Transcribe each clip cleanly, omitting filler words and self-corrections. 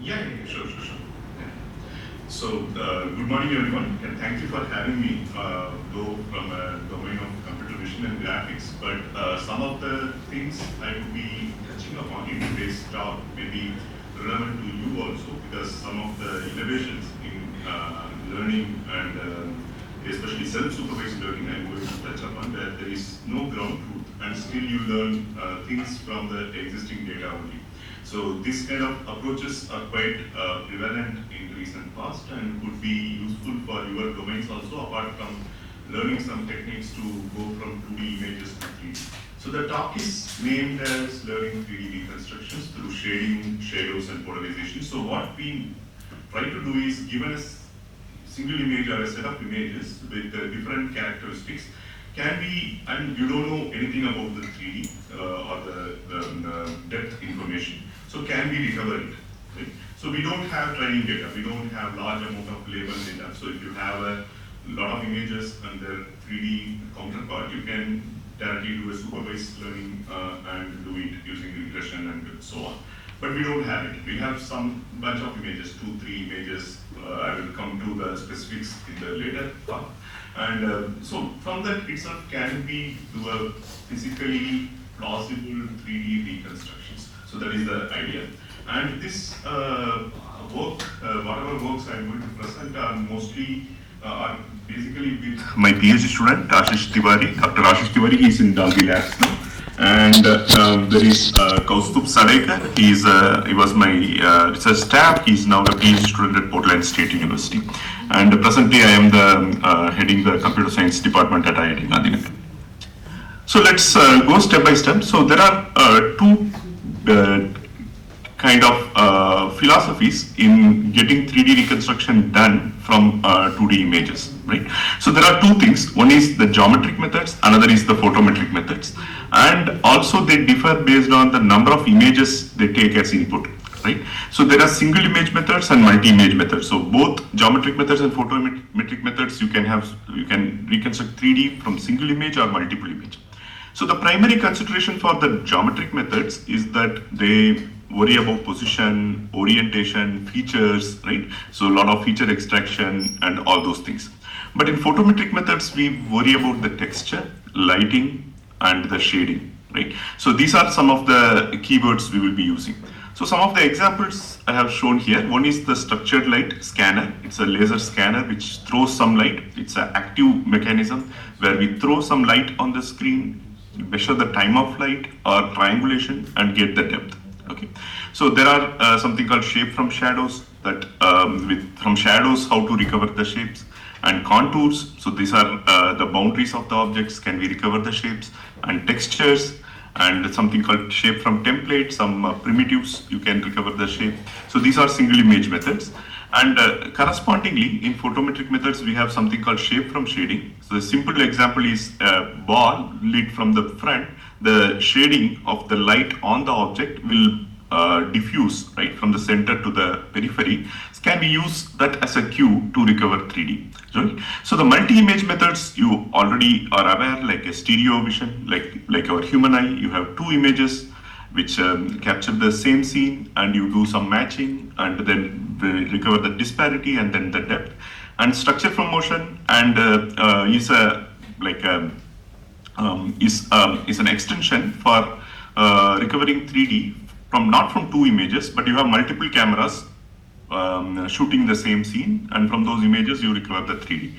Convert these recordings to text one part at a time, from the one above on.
Sure. Yeah. So, good morning everyone, and thank you for having me, though from a domain of computer vision and graphics, but some of the things I will be touching upon in today's talk may be relevant to you also, because some of the innovations in learning and especially self-supervised learning I'm going to touch upon, that there is no ground truth and still you learn things from the existing data only. So this kind of approaches are quite prevalent in recent past and could be useful for your domains also, apart from learning some techniques to go from 2D images to 3D. So the talk is named as Learning 3D Reconstructions through Shading, Shadows and Polarization. So what we try to do is, given a single image or a set of images with different characteristics, can be, and you don't know anything about the 3D or the depth information, so can we recover it? Right? So we don't have training data, we don't have large amount of label data. So if you have a lot of images and their 3D counterpart, you can directly do a supervised learning and do it using regression and so on. But we don't have it. We have some bunch of images, 2-3 images. I will come to the specifics in the later part. And so from that itself, can we do a physically plausible 3D reconstructions? So that is the idea. And this work, whatever works I'm going to present are mostly are basically with my PhD student, Ashish Tiwari. Dr. Ashish Tiwari, he's in Dalgi Labs now. And there is Kaustup Sadekar. He was my research staff. He's now a PhD student at Portland State University. And presently I am the heading the computer science department at IIT Madras. So let's go step by step. So there are two kind of philosophies in getting 3D reconstruction done from 2D images, right? So there are two things. One is the geometric methods, another is the photometric methods. And also they differ based on the number of images they take as input, right? So there are single image methods and multi-image methods. So both geometric methods and photometric methods, you can reconstruct 3D from single image or multiple image. So the primary consideration for the geometric methods is that they worry about position, orientation, features, right? So a lot of feature extraction and all those things. But in photometric methods, we worry about the texture, lighting, and the shading, right? So these are some of the keywords we will be using. So some of the examples I have shown here. One is the structured light scanner. It's a laser scanner which throws some light. It's an active mechanism where we throw some light on the screen, measure the time of flight or triangulation and get the depth. Okay, so there are something called shape from shadows, that from shadows how to recover the shapes, and contours. So these are the boundaries of the objects. Can we recover the shapes? And textures, and something called shape from template, some primitives, you can recover the shape. So these are single image methods. And correspondingly, in photometric methods, we have something called shape from shading. So the simple example is a ball lit from the front. The shading of the light on the object will diffuse, right, from the center to the periphery. So can we use that as a cue to recover 3D? Right? So the multi-image methods you already are aware, like a stereo vision, like our human eye. You have two images which capture the same scene, and you do some matching, and then recover the disparity and then the depth. And structure from motion and is a is an extension for recovering 3D from not from two images, but you have multiple cameras shooting the same scene, and from those images you recover the 3D.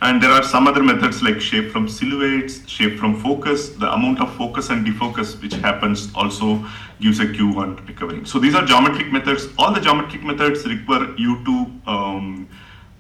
And there are some other methods like shape from silhouettes, shape from focus. The amount of focus and defocus which happens also gives a cue on recovering. So these are geometric methods. All the geometric methods require you to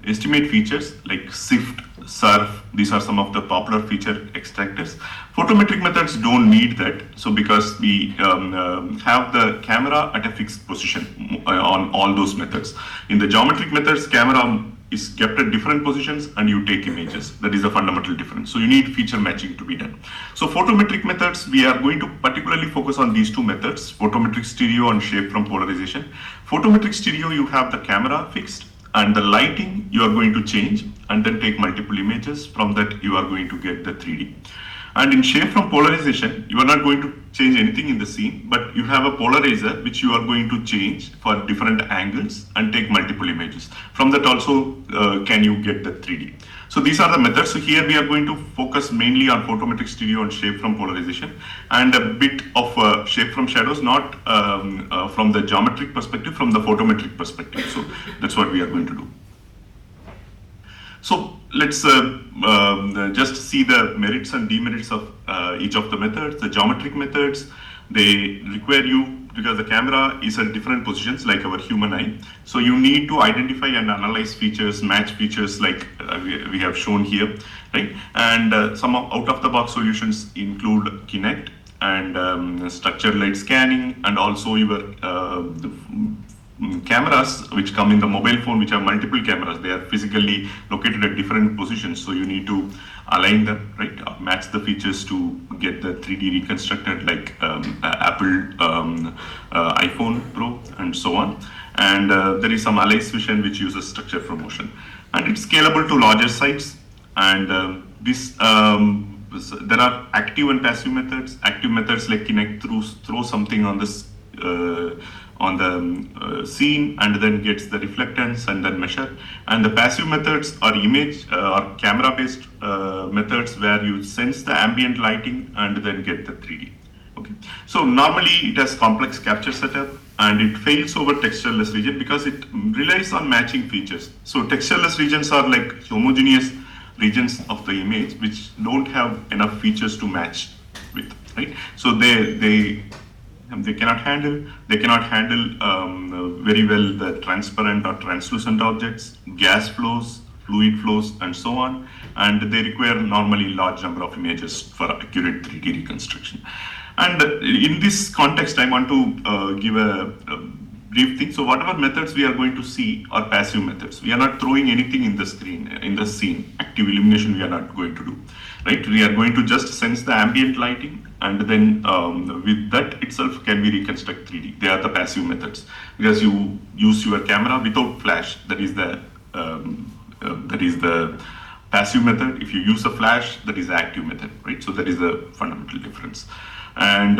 estimate features like SIFT, SURF. These are some of the popular feature extractors. Photometric methods don't need that. So because we have the camera at a fixed position on all those methods. In the geometric methods, camera is kept at different positions and you take images. That is a fundamental difference. So you need feature matching to be done. So photometric methods, we are going to particularly focus on these two methods, photometric stereo and shape from polarization. Photometric stereo, you have the camera fixed, and the lighting you are going to change and then take multiple images. From that you are going to get the 3D. And in shape from polarization, you are not going to change anything in the scene, but you have a polarizer which you are going to change for different angles and take multiple images. From that also, can you get the 3D? So these are the methods. So here we are going to focus mainly on photometric stereo and shape from polarization, and a bit of shape from shadows, not from the geometric perspective, from the photometric perspective. So that's what we are going to do. So let's just see the merits and demerits of each of the methods. The geometric methods, they require you, because the camera is at different positions like our human eye. So you need to identify and analyze features, match features like we have shown here, right? And some out-of-the-box solutions include Kinect and structured light scanning, and also your cameras which come in the mobile phone, which have multiple cameras. They are physically located at different positions, so you need to align them, right? Match the features to get the 3D reconstructed, like Apple iPhone Pro and so on. And there is some Alice Vision which uses structure from motion, and it's scalable to larger sites. And there are active and passive methods. Active methods like Kinect throw something on this scene and then gets the reflectance and then measure. And the passive methods are image or camera based methods where you sense the ambient lighting and then get the 3D. Okay. So normally it has complex capture setup, and it fails over textureless region because it relies on matching features. So textureless regions are like homogeneous regions of the image which don't have enough features to match with, right? So they cannot handle very well the transparent or translucent objects, gas flows, fluid flows, and so on. And they require normally large number of images for accurate 3D reconstruction. And in this context, I want to give a brief thing. So whatever methods we are going to see are passive methods. We are not throwing anything in the scene. Active illumination we are not going to do, right? We are going to just sense the ambient lighting, and then with that itself can we reconstruct 3D. They are the passive methods, because you use your camera without flash. That is the passive method. If you use a flash, that is the active method, right? So that is the fundamental difference. And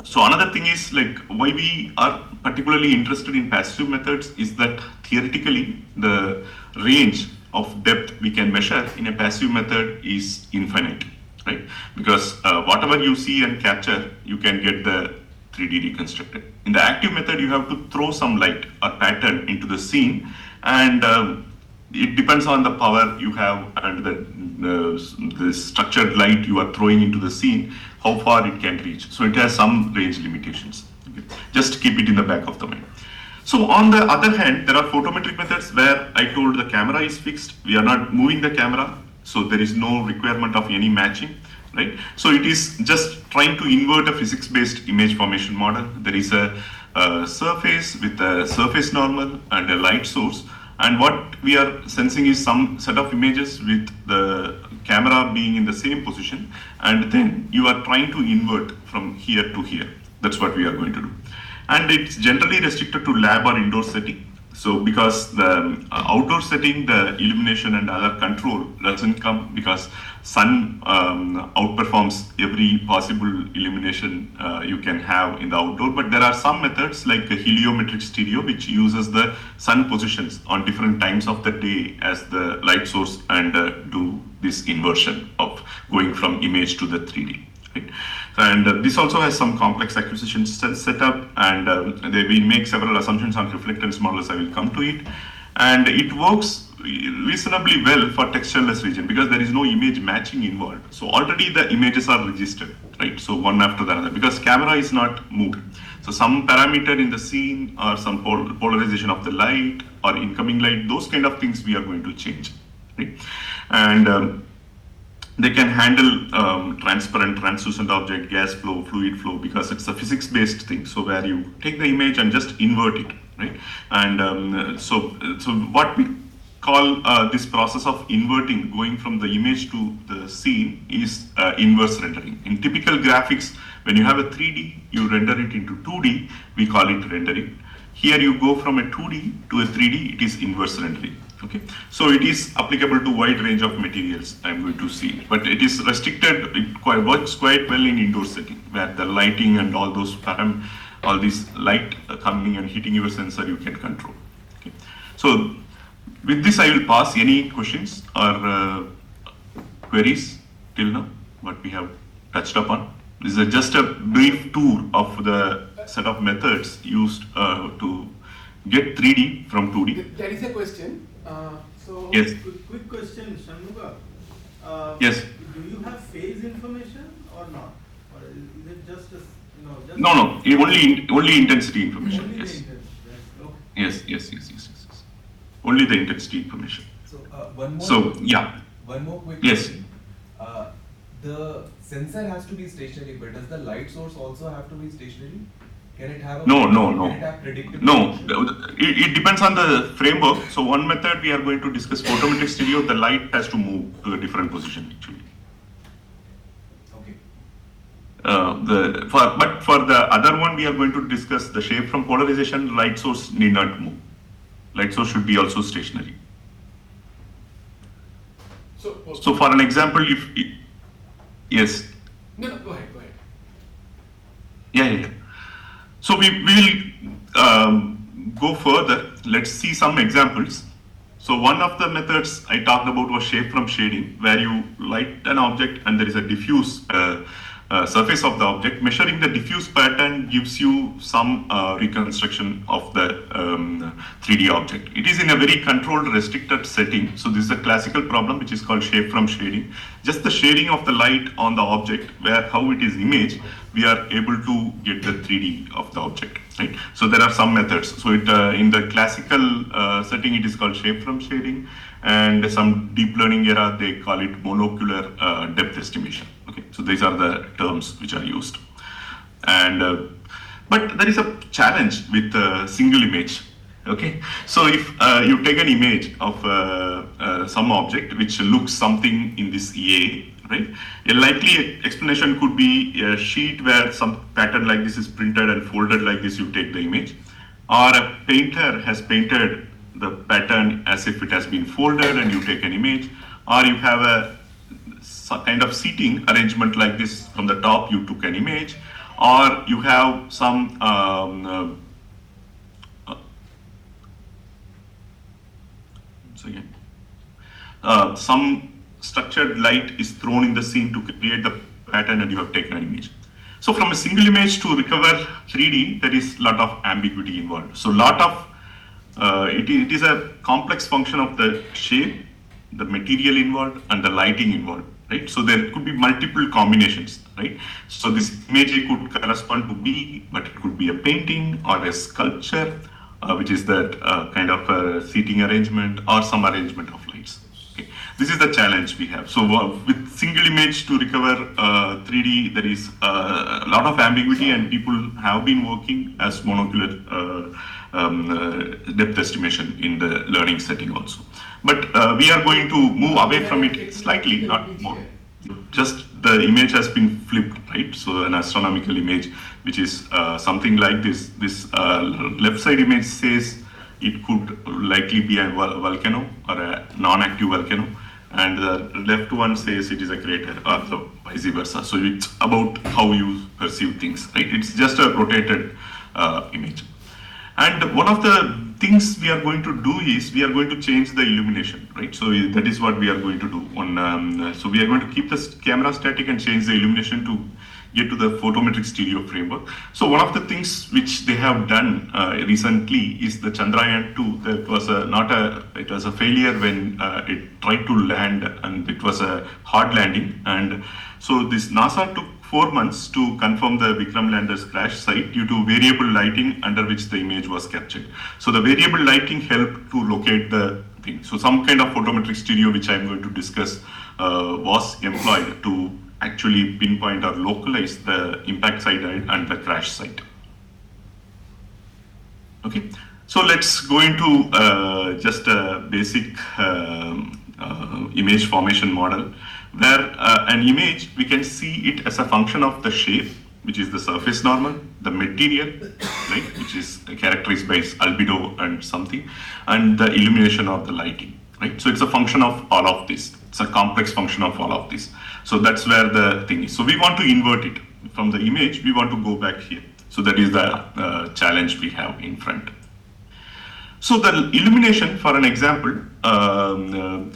so another thing is, like, why we are particularly interested in passive methods is that theoretically the range of depth we can measure in a passive method is infinite, right? Because whatever you see and capture, you can get the 3D reconstructed. In the active method, you have to throw some light or pattern into the scene, and it depends on the power you have and the structured light you are throwing into the scene, how far it can reach. So it has some range limitations. Okay. Just keep it in the back of the mind. So on the other hand, there are photometric methods where I told the camera is fixed. We are not moving the camera, so there is no requirement of any matching, right? So it is just trying to invert a physics-based image formation model. There is a surface with a surface normal and a light source. And what we are sensing is some set of images with the camera being in the same position, and then you are trying to invert from here to here. That's what we are going to do. And it's generally restricted to lab or indoor setting. So because the outdoor setting, the illumination and other control doesn't come, because sun outperforms every possible illumination you can have in the outdoor. But there are some methods like heliometric stereo, which uses the sun positions on different times of the day as the light source, and do this inversion of going from image to the 3D. Right? And this also has some complex acquisition setup, and we make several assumptions on reflectance models. I will come to it. And it works reasonably well for textureless region because there is no image matching involved. So already the images are registered, right? So one after the other, because camera is not moved. So some parameter in the scene or some polarization of the light or incoming light, those kind of things we are going to change, right? And they can handle transparent, translucent object, gas flow, fluid flow, because it's a physics-based thing. So where you take the image and just invert it, right? And so what we call this process of inverting, going from the image to the scene, is inverse rendering. In typical graphics, when you have a 3D, you render it into 2D, we call it rendering. Here you go from a 2D to a 3D, it is inverse rendering. Okay, so it is applicable to wide range of materials I'm going to see, but it is restricted, works quite well in indoor setting where the lighting and all those all these light coming and hitting your sensor you can control. Okay, so with this I will pass. Any questions or queries till now what we have touched upon? This is just a brief tour of the set of methods used to get 3D from 2D. There is a question. Yes. Quick question, Shanmuga. Yes. Do you have phase information or not? Or is it just just No. Only intensity information. Only Yes. the intensity. Okay. Yes. Only the intensity information. So one more. So yeah. One more quick. Yes. Question. The sensor has to be stationary, but does the light source also have to be stationary? Can it have a No. Can it have predictable No, motion? it depends on the framework. So one method we are going to discuss photometric stereo. The light has to move to a different position actually. Okay. But for the other one we are going to discuss the shape from polarization. Light source need not move. Light source should be also stationary. So for an example, yes. No, go ahead. Yeah. So we will go further. Let's see some examples. So one of the methods I talked about was shape from shading, where you light an object and there is a diffuse surface of the object. Measuring the diffuse pattern gives you some reconstruction of the 3D object. It is in a very controlled, restricted setting. So this is a classical problem which is called shape from shading. Just the shading of the light on the object, where how it is imaged, we are able to get the 3D of the object, right? So there are some methods. So it in the classical setting, it is called shape from shading, and some deep learning era, they call it monocular depth estimation. Okay, so these are the terms which are used. And but there is a challenge with single image. Okay, so if you take an image of some object which looks something in this A, right? A likely explanation could be a sheet where some pattern like this is printed and folded like this, you take the image. Or a painter has painted the pattern as if it has been folded and you take an image. Or you have a kind of seating arrangement like this, from the top you took an image. Or you have some some structured light is thrown in the scene to create the pattern and you have taken an image. So from a single image to recover 3D, there is a lot of ambiguity involved. So it is a complex function of the shape, the material involved, and the lighting involved, right? So there could be multiple combinations, right? So this image could correspond to B, but it could be a painting or a sculpture, which is that kind of a seating arrangement or some arrangement of lights. Okay. This is the challenge we have. So with single image to recover 3D, there is a lot of ambiguity, and people have been working as monocular depth estimation in the learning setting also. But we are going to move away from it slightly, not more. Just the image has been flipped, right? So an astronomical image, which is something like this. This left side image says it could likely be a volcano or a non-active volcano, and the left one says it is a crater, or the vice versa. So it's about how you perceive things, right? It's just a rotated image. And one of the things we are going to do is we are going to change the illumination, right? So that is what we are going to do. So we are going to keep the camera static and change the illumination to get to the photometric stereo framework. So one of the things which they have done recently is the Chandrayaan-2. It was a failure when it tried to land, and it was a hard landing. And so this NASA took 4 months to confirm the Vikram lander's crash site due to variable lighting under which the image was captured. So the variable lighting helped to locate the thing. So some kind of photometric stereo, which I'm going to discuss, was employed to actually pinpoint or localize the impact site and the crash site. Okay, so let's go into just a basic image formation model, where an image, we can see it as a function of the shape which is the surface normal, the material, right, which is characterized by its albedo and something, and the illumination or the lighting, right? So it's a function of all of this. It's a complex function of all of this. So that's where the thing is. So we want to invert it from the image. We want to go back here. So that is the challenge we have in front. So the illumination, for an example,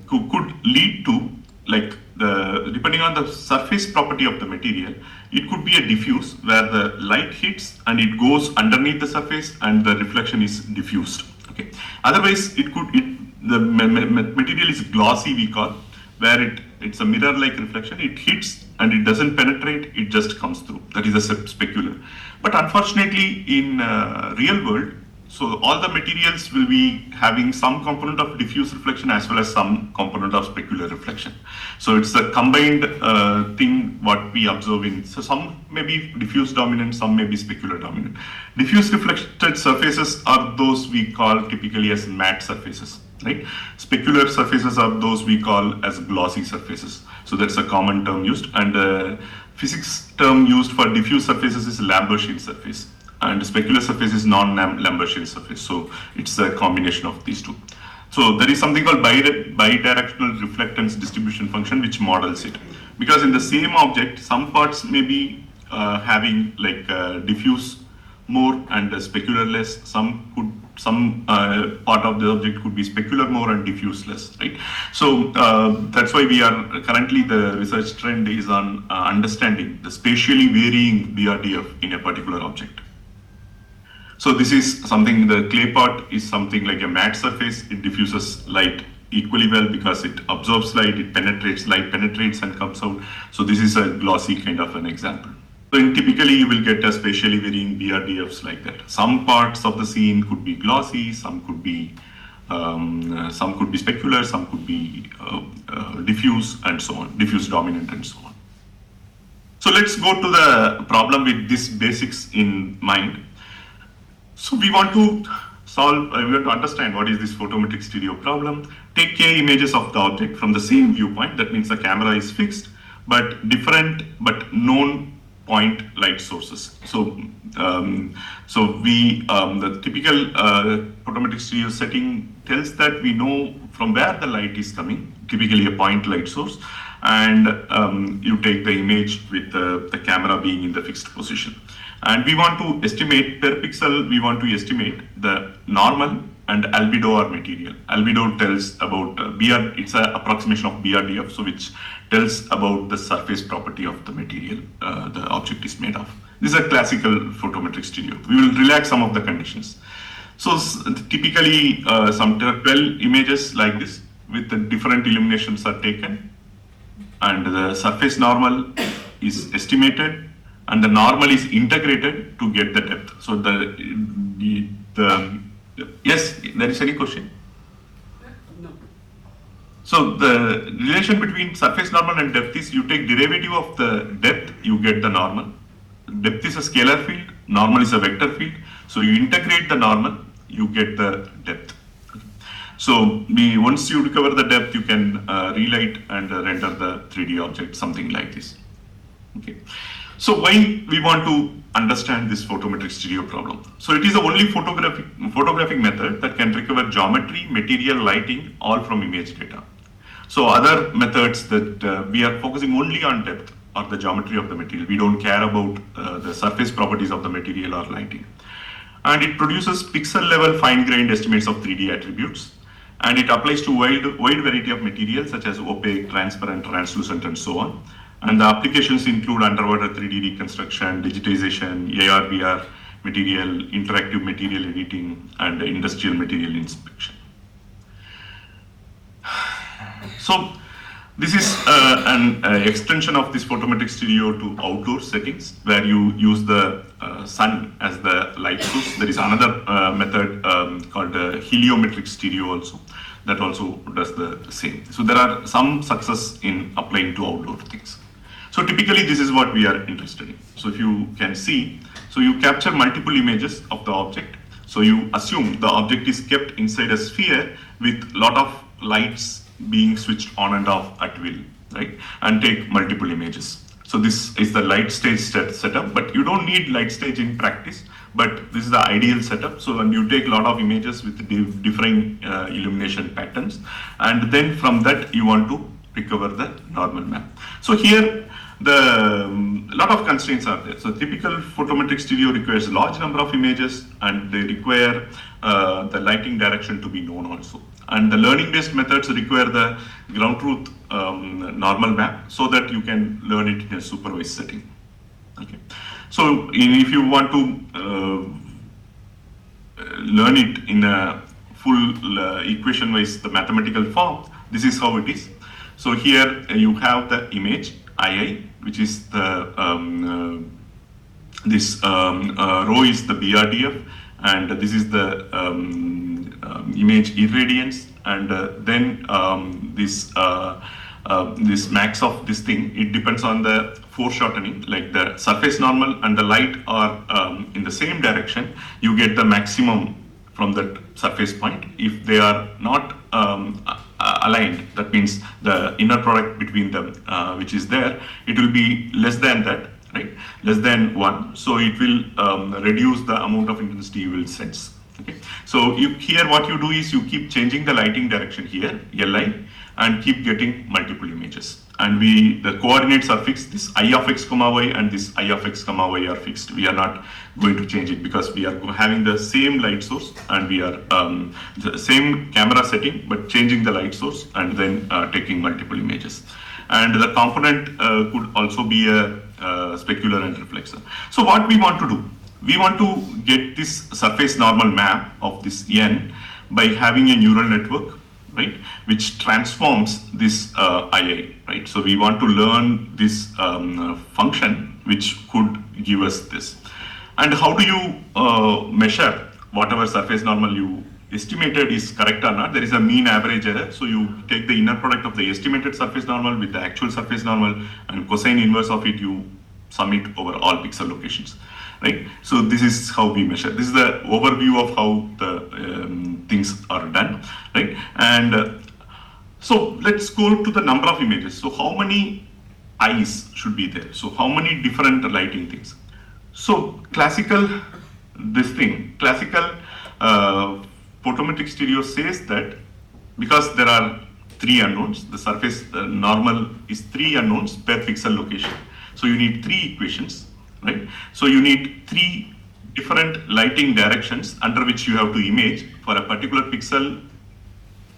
could lead to, like, depending on the surface property of the material, it could be a diffuse where the light hits and it goes underneath the surface and the reflection is diffused. Okay. Otherwise, the material is glossy, we call, where it's a mirror-like reflection. It hits and it doesn't penetrate; it just comes through. That is a specular. But unfortunately, in real world, so all the materials will be having some component of diffuse reflection as well as some component of specular reflection. So it's a combined thing what we observe in. So some may be diffuse dominant, some may be specular dominant. Diffuse reflected surfaces are those we call typically as matte surfaces, right? Specular surfaces are those we call as glossy surfaces. So that's a common term used, and the physics term used for diffuse surfaces is Lambertian surface. And specular surface is non-Lambertian surface. So it's a combination of these two. So there is something called bidirectional reflectance distribution function which models it. Because in the same object, some parts may be having like diffuse more and specular less. Some part of the object could be specular more and diffuse less, right? So that's why we are currently, the research trend is on understanding the spatially varying BRDF in a particular object. So this is something, the clay part is something like a matte surface. It diffuses light equally well because it absorbs light, it penetrates, light penetrates and comes out. So this is a glossy kind of an example. So typically you will get a spatially varying BRDFs like that. Some parts of the scene could be glossy, some could be specular, some could be diffuse and so on, diffuse dominant and so on. So let's go to the problem with this basics in mind. So we want to solve, we want to understand what is this photometric stereo problem. Take K images of the object from the same viewpoint. That means the camera is fixed, but different but known point light sources. So, the typical photometric stereo setting tells that we know from where the light is coming, typically a point light source, and you take the image with the camera being in the fixed position. And we want to estimate per pixel, we want to estimate the normal and albedo or material. Albedo tells about it's an approximation of BRDF, so which tells about the surface property of the material the object is made of. This is a classical photometric stereo. We will relax some of the conditions. So typically some 12 images like this with the different illuminations are taken, and the surface normal is estimated, and the normal is integrated to get the depth. So yes, there is any question? No. So the relation between surface normal and depth is you take derivative of the depth, you get the normal. Depth is a scalar field, normal is a vector field. So you integrate the normal, you get the depth. So once you recover the depth, you can relight and render the 3D object, something like this. Okay. So why we want to understand this photometric stereo problem? So it is the only photographic method that can recover geometry, material, lighting, all from image data. So other methods that we are focusing only on depth or the geometry of the material. We don't care about the surface properties of the material or lighting. And it produces pixel level fine-grained estimates of 3D attributes. And it applies to wide variety of materials such as opaque, transparent, translucent, and so on. And the applications include underwater 3D reconstruction, digitization, AR, VR material, interactive material editing, and industrial material inspection. So this is an extension of this photometric stereo to outdoor settings where you use the sun as the light source. There is another method called heliometric stereo also that also does the same. So there are some success in applying to outdoor things. So typically this is what we are interested in. So if you can see, so you capture multiple images of the object. So you assume the object is kept inside a sphere with a lot of lights being switched on and off at will, right? And take multiple images. So this is the light stage setup, but you don't need light stage in practice, but this is the ideal setup. So when you take a lot of images with differing illumination patterns, and then from that you want to recover the normal map. So here the lot of constraints are there. So typical photometric stereo requires a large number of images, and they require the lighting direction to be known also. And the learning-based methods require the ground truth normal map so that you can learn it in a supervised setting. Okay. So if you want to learn it in a full equation-wise, the mathematical form, this is how it is. So here you have the image II, which is the this row is the BRDF, and this is the image irradiance, and then this max of this thing, it depends on the foreshortening, like the surface normal and the light are in the same direction, you get the maximum from that surface point. If they are not aligned, that means the inner product between them, which is there, it will be less than that, right? Less than 1. So it will reduce the amount of intensity you will sense. Okay. So here what you do is you keep changing the lighting direction here, Li, and keep getting multiple images. And the coordinates are fixed. This I of x comma y and this I of x comma y are fixed. We are not going to change it because we are having the same light source, and we are the same camera setting, but changing the light source and then taking multiple images. And the component could also be a specular and reflexor. So what we want to do, we want to get this surface normal map of this n by having a neural network, right, which transforms this II, right? So we want to learn this function which could give us this. And how do you measure whatever surface normal you estimated is correct or not? There is a mean average error. So you take the inner product of the estimated surface normal with the actual surface normal, and cosine inverse of it, you sum it over all pixel locations, right? So this is how we measure. This is the overview of how the things are done, right? And so let's go to the number of images. So how many eyes should be there? So how many different lighting things? So classical photometric stereo says that because there are 3 unknowns, the surface normal is 3 unknowns per pixel location. So you need 3 equations, right? So you need 3 different lighting directions under which you have to image for a particular pixel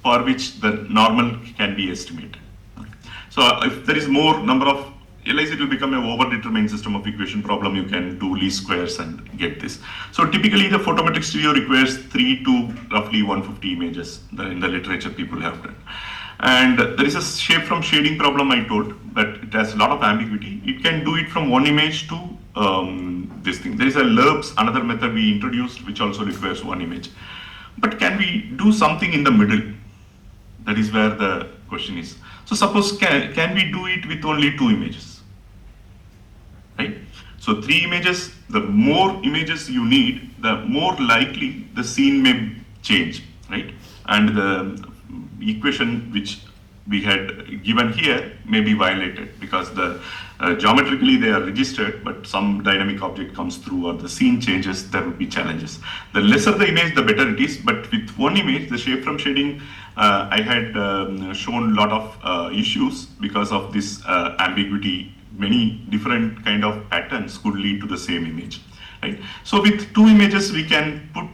for which the normal can be estimated. So if there is more number of LIs, it will become a overdetermined system of equation problem. You can do least squares and get this. So typically the photometric stereo requires 3 to roughly 150 images in the literature people have done. And there is a shape from shading problem I told, that it has a lot of ambiguity. It can do it from 1 image to this thing. There is a LERBS, another method we introduced, which also requires 1 image. But can we do something in the middle? That is where the question is. So suppose can we do it with only 2 images? Right? So 3 images, the more images you need, the more likely the scene may change, right? And the equation which we had given here may be violated because the geometrically they are registered, but some dynamic object comes through or the scene changes, there will be challenges. The lesser the image, the better it is, but with 1 image, the shape from shading, I had shown a lot of issues because of this ambiguity. Many different kind of patterns could lead to the same image, right? So with 2 images, we can put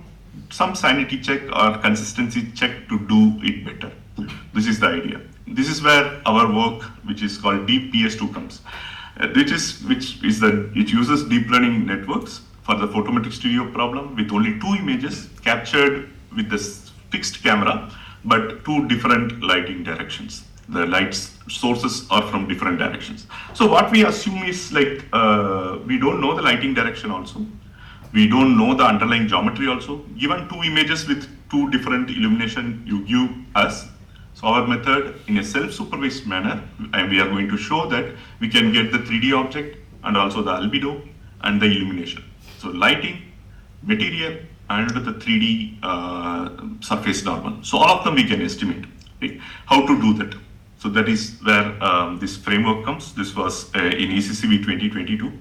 some sanity check or consistency check to do it better. This is the idea. This is where our work, which is called Deep PS2, comes. It uses deep learning networks for the photometric stereo problem with only 2 images captured with this fixed camera, but 2 different lighting directions. The light sources are from different directions. So what we assume is like, we don't know the lighting direction also. We don't know the underlying geometry also. Given 2 images with 2 different illumination you give us. So our method in a self-supervised manner, and we are going to show that we can get the 3D object and also the albedo and the illumination. So lighting, material, and the 3D surface normal. So all of them we can estimate. Right? How to do that? So that is where this framework comes. This was in ECCV 2022.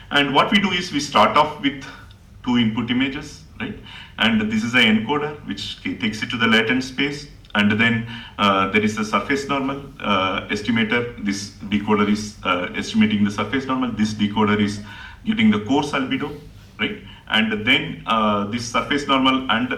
And what we do is we start off with two input images, right? And this is an encoder which takes it to the latent space. And then there is a surface normal estimator. This decoder is estimating the surface normal. This decoder is getting the coarse albedo, right? And then this surface normal and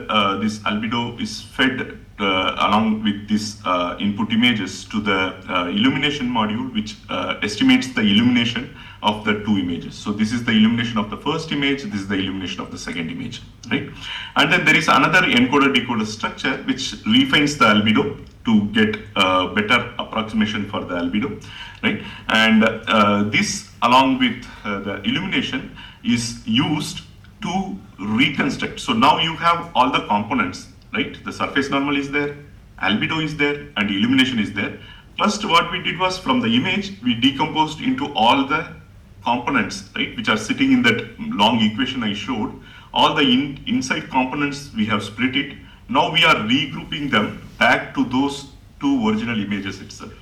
this albedo is fed along with these input images to the illumination module, which estimates the illumination of the two images. So this is the illumination of the first image, this is the illumination of the second image, right? And then there is another encoder-decoder structure which refines the albedo to get a better approximation for the albedo, right? And this, along with the illumination, is used to reconstruct. So now you have all the components, right? The surface normal is there, albedo is there, and illumination is there. First, what we did was, from the image, we decomposed into all the components, right, which are sitting in that long equation I showed. All the inside components, we have split it. Now we are regrouping them back to those two original images itself.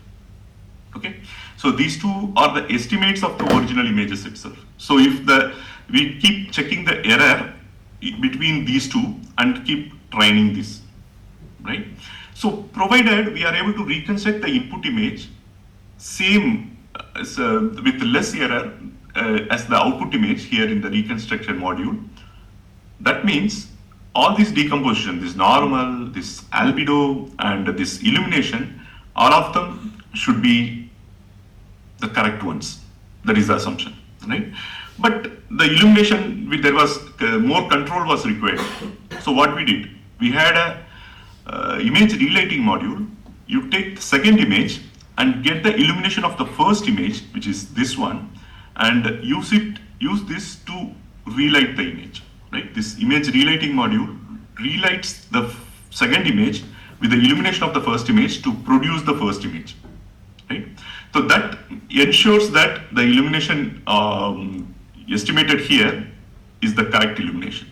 Okay, so these two are the estimates of the original images itself. So if we keep checking the error between these two and keep training this, right? So provided we are able to reconstruct the input image same with less error as the output image here in the reconstruction module, that means all this decomposition, this normal, this albedo, and this illumination, all of them should be the correct ones. That is the assumption, right? But the illumination, there was more control was required. So what we did, we had a image relighting module. You take the second image and get the illumination of the first image, which is this one, and use this to relight the image, right? This image relighting module relights the second image with the illumination of the first image to produce the first image, right? So that ensures that the illumination estimated here is the correct illumination,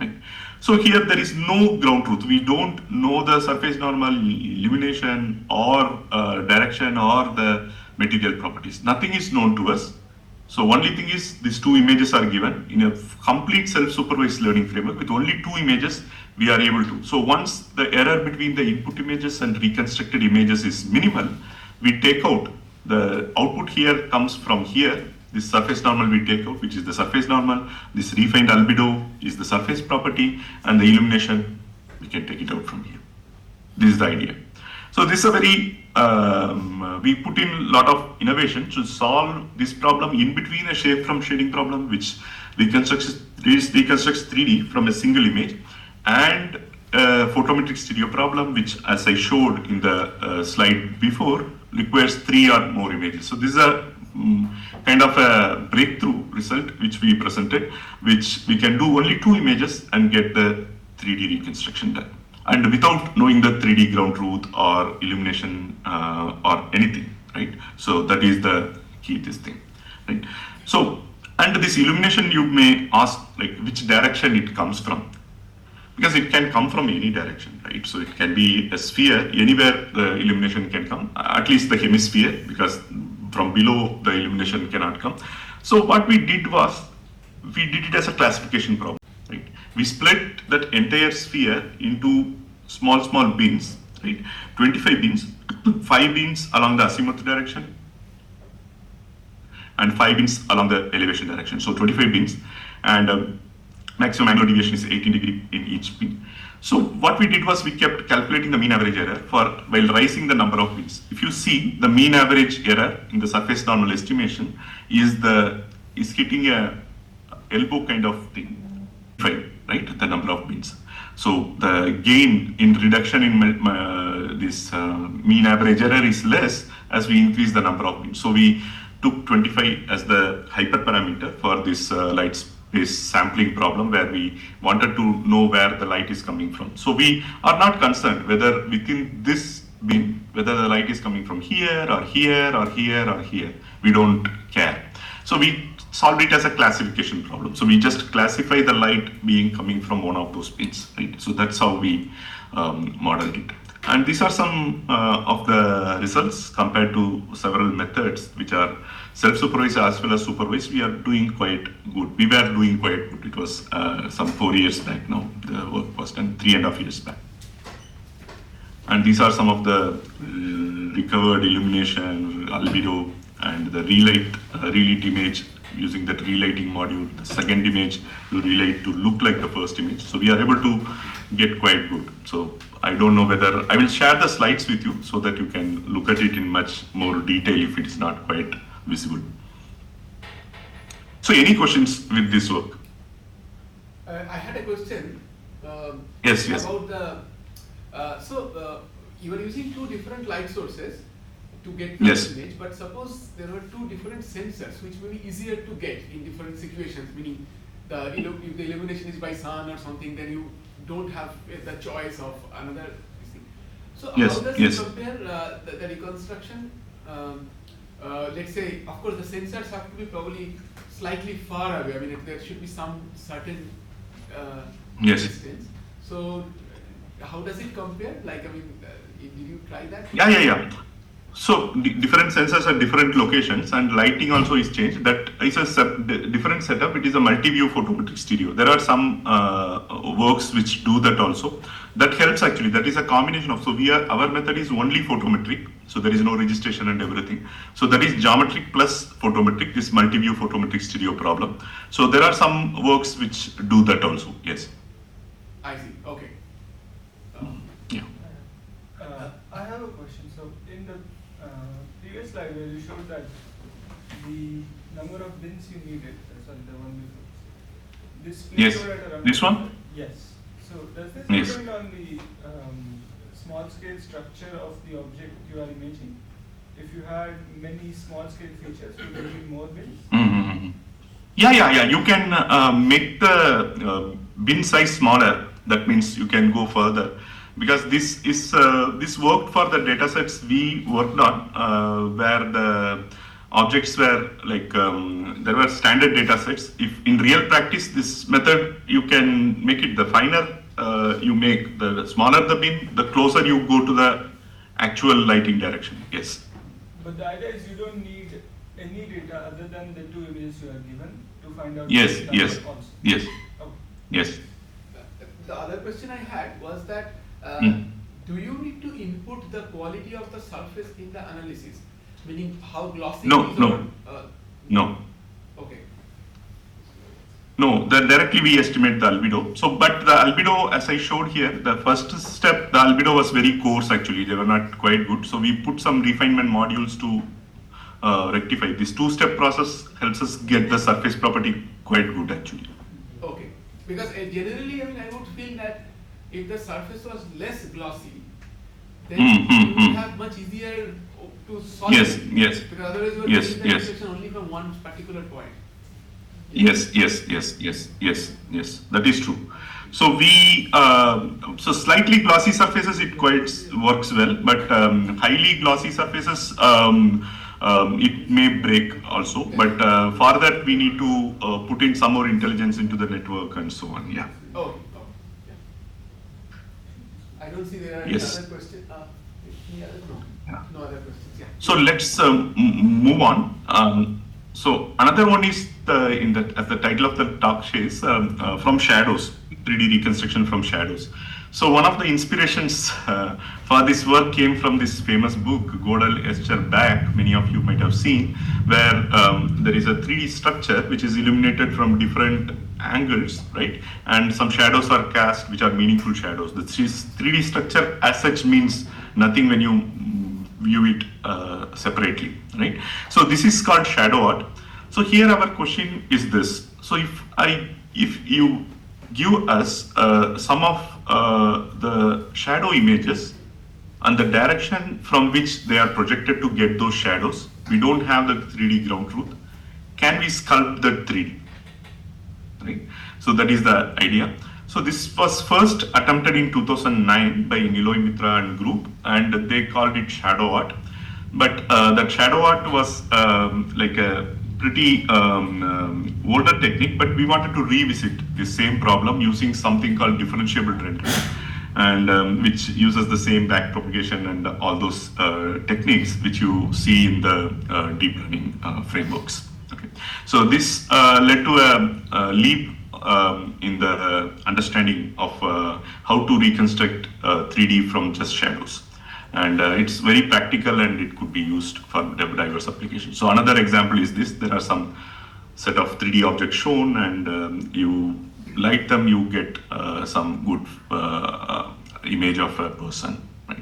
right? So here there is no ground truth. We don't know the surface normal, illumination, or direction, or the material properties. Nothing is known to us. So only thing is, these two images are given in a complete self-supervised learning framework. With only two images, we are able to. So once the error between the input images and reconstructed images is minimal, we take out the output here comes from here. This surface normal we take out, which is the surface normal. This refined albedo is the surface property, and the illumination, we can take it out from here. This is the idea. So this is a very, we put in a lot of innovation to solve this problem in between a shape from shading problem, which reconstructs 3D from a single image, and a photometric stereo problem, which, as I showed in the slide before, requires 3 or more images. So this is a kind of a breakthrough result which we presented, which we can do only 2 images and get the 3D reconstruction done, and without knowing the 3D ground truth or illumination or anything, right? So that is the key this thing, right? So, and this illumination, you may ask, like, which direction it comes from, because it can come from any direction, right? So it can be a sphere, anywhere the illumination can come, at least the hemisphere, because from below the illumination cannot come. So what we did was, we did it as a classification problem, right? We split that entire sphere into small bins, right? 25 bins, 5 bins along the azimuth direction, and 5 bins along the elevation direction. So 25 bins, and maximum angular deviation is 18 degrees in each bin. So what we did was, we kept calculating the mean average error while raising the number of bins. If you see, the mean average error in the surface normal estimation is hitting a elbow kind of thing, right? The number of bins. So the gain in reduction in this mean average error is less as we increase the number of bins. So we took 25 as the hyperparameter for this light space sampling problem, where we wanted to know where the light is coming from. So we are not concerned whether within this bin, whether the light is coming from here or here or here or here. We don't care. So we solved it as a classification problem. So we just classify the light being coming from one of those bins, right? So that's how we modeled it. And these are some of the results compared to several methods which are self-supervised as well as supervised. We are doing quite good. We were doing quite good. It was some 4 years back now. The work was done 3.5 years back. And these are some of the recovered illumination, albedo, and the relight image using that relighting module. The second image will relight to look like the first image. So we are able to get quite good. So I don't know whether, I will share the slides with you so that you can look at it in much more detail if it is not quite visible. So any questions with this work? I had a question. Yes. About the. You are using two different light sources to get the image, but suppose there were two different sensors which may be easier to get in different situations, meaning if the illumination is by sun or something, then you don't have the choice of another thing. So how does it compare the reconstruction? Let's say, of course, the sensors have to be probably slightly far away. I mean, there should be some certain distance. So how does it compare? Like, I mean, did you try that? Yeah. So different sensors at different locations, and lighting also is changed. That is a different setup. It is a multi-view photometric stereo. There are some works which do that also. That helps actually. That is a combination of. So our method is only photometric. So there is no registration and everything. So that is geometric plus photometric. This multi-view photometric stereo problem. So there are some works which do that also. Yes. I see. Okay. I have a question. So in the previous slide where you showed that the number of bins you needed, sorry, the one before. This plateaued at around. This one? Yes. So does this depend on the small scale structure of the object you are imaging? If you had many small scale features, would there be more bins? Mm-hmm. Yeah. You can make the bin size smaller. That means you can go further. Because this worked for the data sets we worked on, where the objects were like, there were standard data sets. If in real practice, this method, you can make it the finer you make, the smaller the bin, the closer you go to the actual lighting direction. Yes. But the idea is you don't need any data other than the two images you are given to find out. Yes. Okay. Yes. The other question I had was that, do you need to input the quality of the surface in the analysis? Meaning how glossy No. it is? No. Okay. No, directly we estimate the albedo. So, but the albedo, as I showed here, the first step, the albedo was very coarse actually. They were not quite good. So we put some refinement modules to rectify. This two-step process helps us get the surface property quite good actually. Okay. Because generally, I mean, I would feel that if the surface was less glossy, then you would have much easier to solve it. Yes. Because otherwise you are getting the reflection only from one particular point. Yes. That is true. So so slightly glossy surfaces, it quite works well, but highly glossy surfaces, it may break also. But for that, we need to put in some more intelligence into the network and so on. Yeah. Okay. I don't see there are any other questions. No other questions. Yeah. So let's move on. So another one is as the title of the talk says, from shadows, 3D reconstruction from shadows. So one of the inspirations for this work came from this famous book, Gödel, Escher, Back, many of you might have seen, where there is a 3D structure which is illuminated from different angles, right? And some shadows are cast, which are meaningful shadows. The 3D structure as such means nothing when you view it separately, right? So this is called shadow art. So here our question is this. So if you give us some of the shadow images and the direction from which they are projected to get those shadows, we don't have the 3D ground truth. Can we sculpt the 3D? Right? So that is the idea. So this was first attempted in 2009 by Niloy Mitra and group, and they called it shadow art. But that shadow art was like a pretty older technique, but we wanted to revisit the same problem using something called differentiable rendering. and which uses the same back propagation and all those techniques which you see in the deep learning frameworks. Okay. So this led to a leap in the understanding of how to reconstruct 3D from just shadows. And it's very practical and it could be used for diverse applications. So another example is this. There are some set of 3D objects shown, and you light them, you get some good image of a person. Right?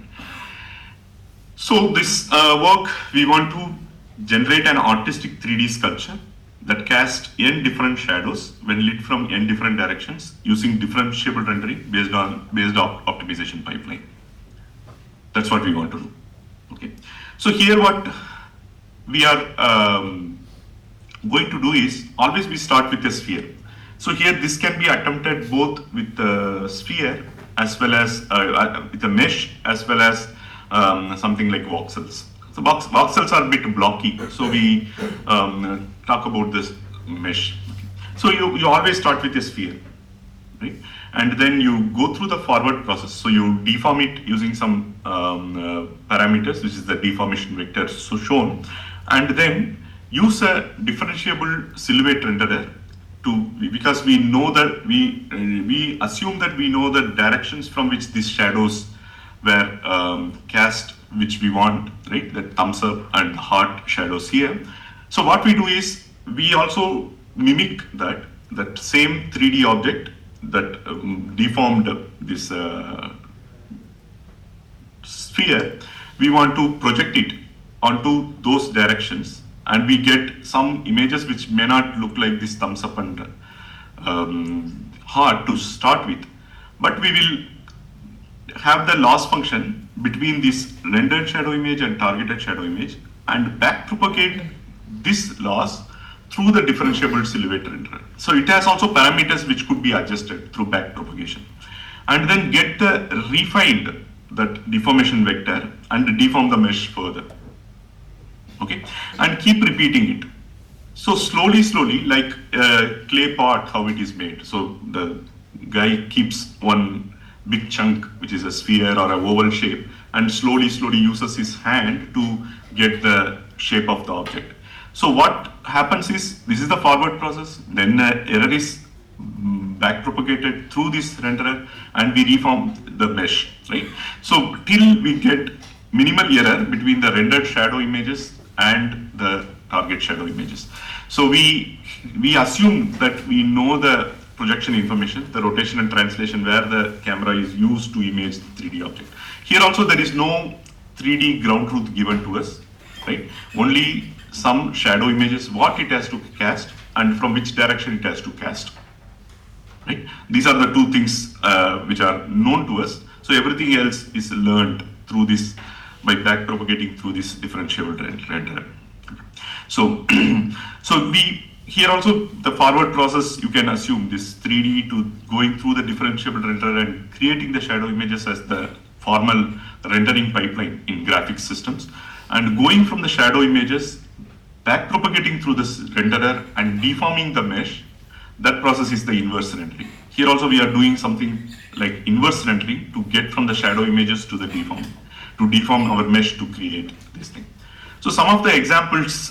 So this work, we want to generate an artistic 3D sculpture that casts n different shadows when lit from n different directions using differentiable rendering based on optimization pipeline. That's what we want to do. Okay. So here what we are going to do is always we start with a sphere. So here this can be attempted both with the sphere as well as with a mesh as well as something like voxels. So voxels are a bit blocky, so we talk about this mesh. So you always start with a sphere, right? And then you go through the forward process. So you deform it using some parameters, which is the deformation vector so shown, and then use a differentiable silhouette renderer because we know that we assume that we know the directions from which these shadows were cast, which we want, right? The thumbs up and heart shadows here. So what we do is we also mimic that same 3D object that deformed this sphere. We want to project it onto those directions, and we get some images which may not look like this thumbs up and heart to start with, but we will have the loss function between this rendered shadow image and targeted shadow image and back propagate this loss through the differentiable silhouette renderer. So it has also parameters which could be adjusted through back propagation, and then get the refined that deformation vector and deform the mesh further. Okay, and keep repeating it. So slowly, like a clay pot, how it is made. So the guy keeps one big chunk, which is a sphere or a oval shape, and slowly uses his hand to get the shape of the object. So what happens is, this is the forward process, then error is back propagated through this renderer, and we reform the mesh, right? So till we get minimal error between the rendered shadow images and the target shadow images. So we assume that we know the projection information, the rotation and translation, where the camera is used to image the 3D object. Here also there is no 3D ground truth given to us, right? Only some shadow images, what it has to cast and from which direction it has to cast, right? These are the two things which are known to us. So everything else is learned through this, by back propagating through this differentiable renderer. So, here also the forward process, you can assume this 3D to going through the differentiable renderer and creating the shadow images as the formal rendering pipeline in graphics systems, and going from the shadow images, back propagating through this renderer and deforming the mesh. That process is the inverse rendering. Here also we are doing something like inverse rendering to get from the shadow images to the deform, to deform our mesh to create this thing. So some of the examples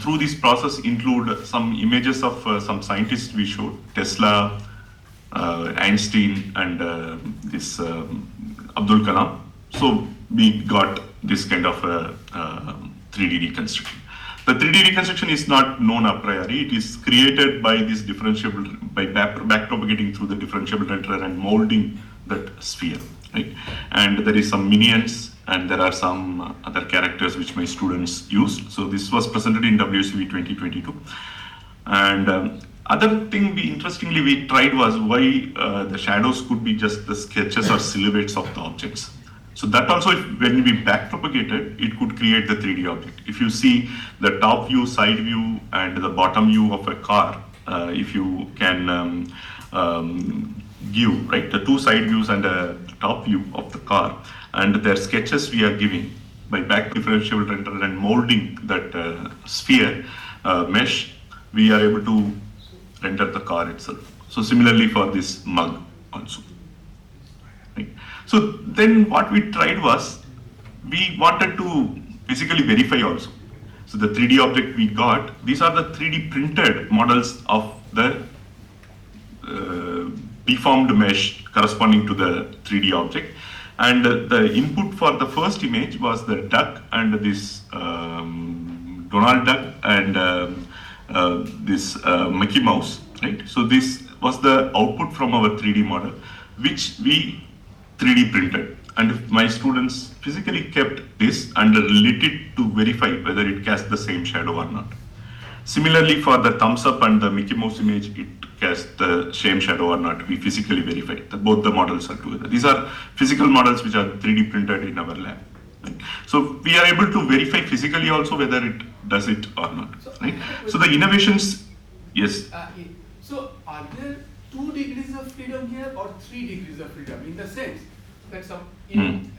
through this process include some images of some scientists we showed, Tesla, Einstein, and this Abdul Kalam. So we got this kind of 3D reconstruction. The 3D reconstruction is not known a priori. It is created by this differentiable, by back propagating through the differentiable renderer and molding that sphere, right? And there is some minions, and there are some other characters which my students used. So this was presented in WCV 2022. And other thing interestingly we tried was why the shadows could be just the sketches or silhouettes of the objects. So that also, when we back propagated, it could create the 3D object. If you see the top view, side view, and the bottom view of a car, if you can give, right, the two side views and a top view of the car, and their sketches we are giving by back differentiable renderer and molding that sphere mesh, we are able to render the car itself. So similarly for this mug also. Right? So then what we tried was, we wanted to physically verify also. So the 3D object we got, these are the 3D printed models of the deformed mesh corresponding to the 3D object. And the input for the first image was the duck and this Donald Duck and this Mickey Mouse, right? So this was the output from our 3D model, which we 3D printed. And my students physically kept this and lit it to verify whether it casts the same shadow or not. Similarly, for the thumbs up and the Mickey Mouse image, it casts the same shadow or not. We physically verify that both the models are together. These are physical models which are 3D printed in our lab. Right? So we are able to verify physically also whether it does it or not. Right? So the innovations, yes. So are there 2 degrees of freedom here or 3 degrees of freedom, in the sense that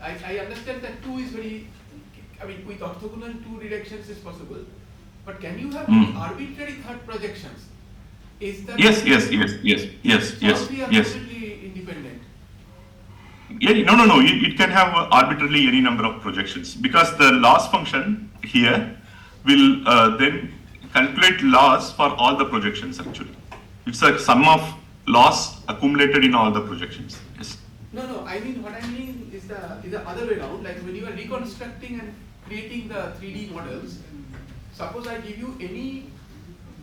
I understand that 2 is very, I mean, with orthogonal 2 directions is possible, but can you have arbitrary third projections? Is that yes. completely independent? Yeah, no. It can have arbitrarily any number of projections, because the loss function here will then calculate loss for all the projections actually. It's a sum of loss accumulated in all the projections. Yes. No. I mean, what I mean is the other way around. Like when you are reconstructing and creating the 3D models, suppose I give you any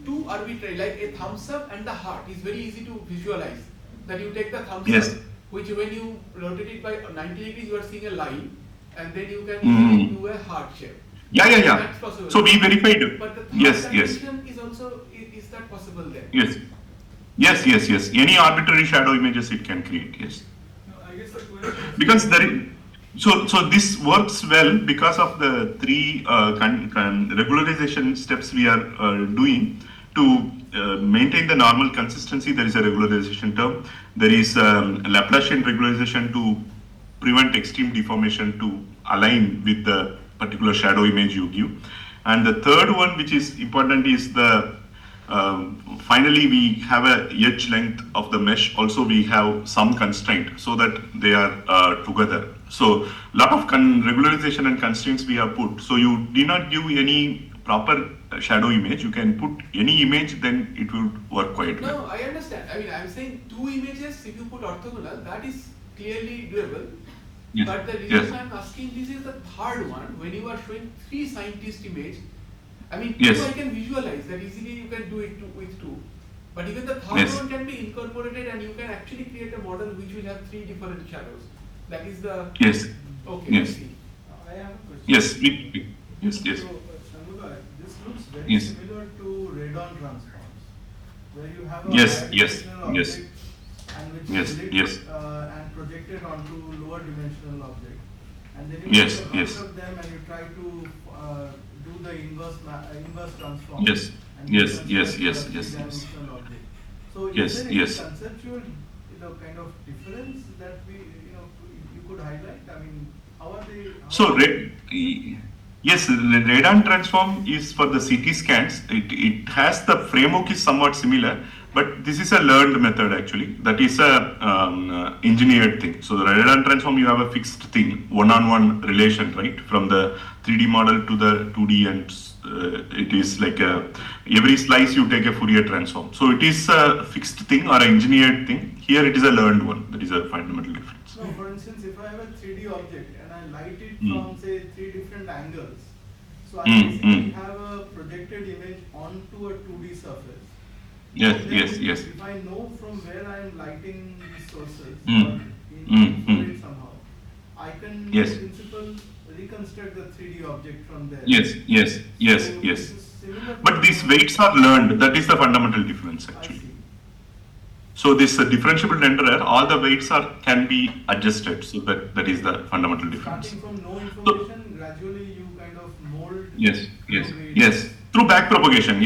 2 arbitrary, like a thumbs up and the heart is very easy to visualize. That you take the thumbs up, which when you rotate it by 90 degrees, you are seeing a line, and then you can easily do a heart shape. Yeah. That's possible. So we verified. But the third yes. is also, is that possible then? Yes. Any arbitrary shadow images it can create. Yes. No, I guess the question because there is, so this works well because of the 3 regularization steps we are doing to maintain the normal consistency. There is a regularization term. There is Laplacian regularization to prevent extreme deformation to align with the particular shadow image you give. And the third one, which is important, is the finally we have a edge length of the mesh. Also we have some constraint so that they are together. So lot of regularization and constraints we have put. So you do not give any proper shadow image. You can put any image, then it will work quite well. No, I understand. I mean, I'm saying 2 images, if you put orthogonal, that is clearly doable. Yes. But the reason I'm asking, this is the third one, when you are showing 3 scientist image, I mean, 2 I can visualize that easily, you can do it with 2. But even the third one can be incorporated, and you can actually create a model which will have 3 different shadows. That is the... Yes. Okay, yes. I have a question. Yes. Yes. So, Shanmuga, this looks very similar to radon transforms, where you have a high-dimensional object and which is lit and projected onto lower dimensional object. And then you take a bunch of them and you try to do the inverse transform. Yes. Yes. Object. So is there any conceptual kind of difference that you could highlight? I mean, how are they? Yes, the radon transform is for the CT scans. It has the framework is somewhat similar, but this is a learned method actually. That is a engineered thing. So the radon transform, you have a fixed thing, one-on-one relation, right? From the 3D model to the 2D, and it is like every slice you take a Fourier transform. So it is a fixed thing or an engineered thing. Here it is a learned one. That is a fundamental difference. So for instance, if I have a 3D object and I light it from say 3 different angles, so I basically have a projected image onto a 2D surface. Yes. If I know from where I am lighting these sources, or in somehow, I can in principle reconstruct the 3D object from there. Yes. But these weights are learned. That is the fundamental difference actually. So this differentiable renderer, all the weights can be adjusted. So that is the fundamental difference. Starting from no information, gradually you kind of mold. Yes. Through back propagation.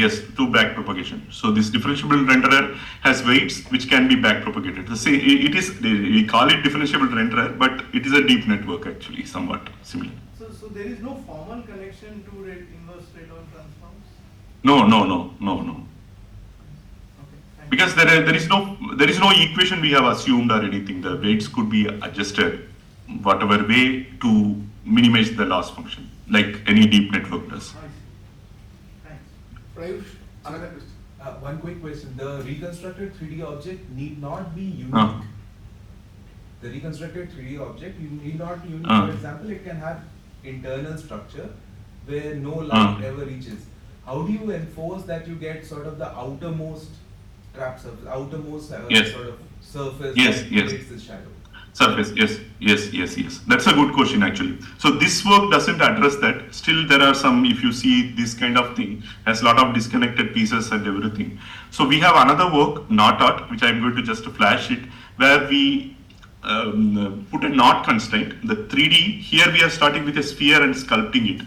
So this differentiable renderer has weights which can be back propagated. We call it differentiable renderer, but it is a deep network actually, somewhat similar. So there is no formal connection to inverse radon transforms? No. Okay. Because there is no equation we have assumed or anything. The weights could be adjusted whatever way to minimize the loss function, like any deep network does. Prayush, another question. One quick question. The reconstructed 3D object need not be unique. The reconstructed 3D object need not be unique. For example, it can have internal structure where no light ever reaches. How do you enforce that you get sort of the outermost trap surface, outermost sort of surface that creates the shadow? Surface, yes. That's a good question actually. So this work doesn't address that. Still there are some, if you see this kind of thing, has a lot of disconnected pieces and everything. So we have another work, knot art, which I'm going to just flash it, where we put a knot constraint, the 3D, here we are starting with a sphere and sculpting it.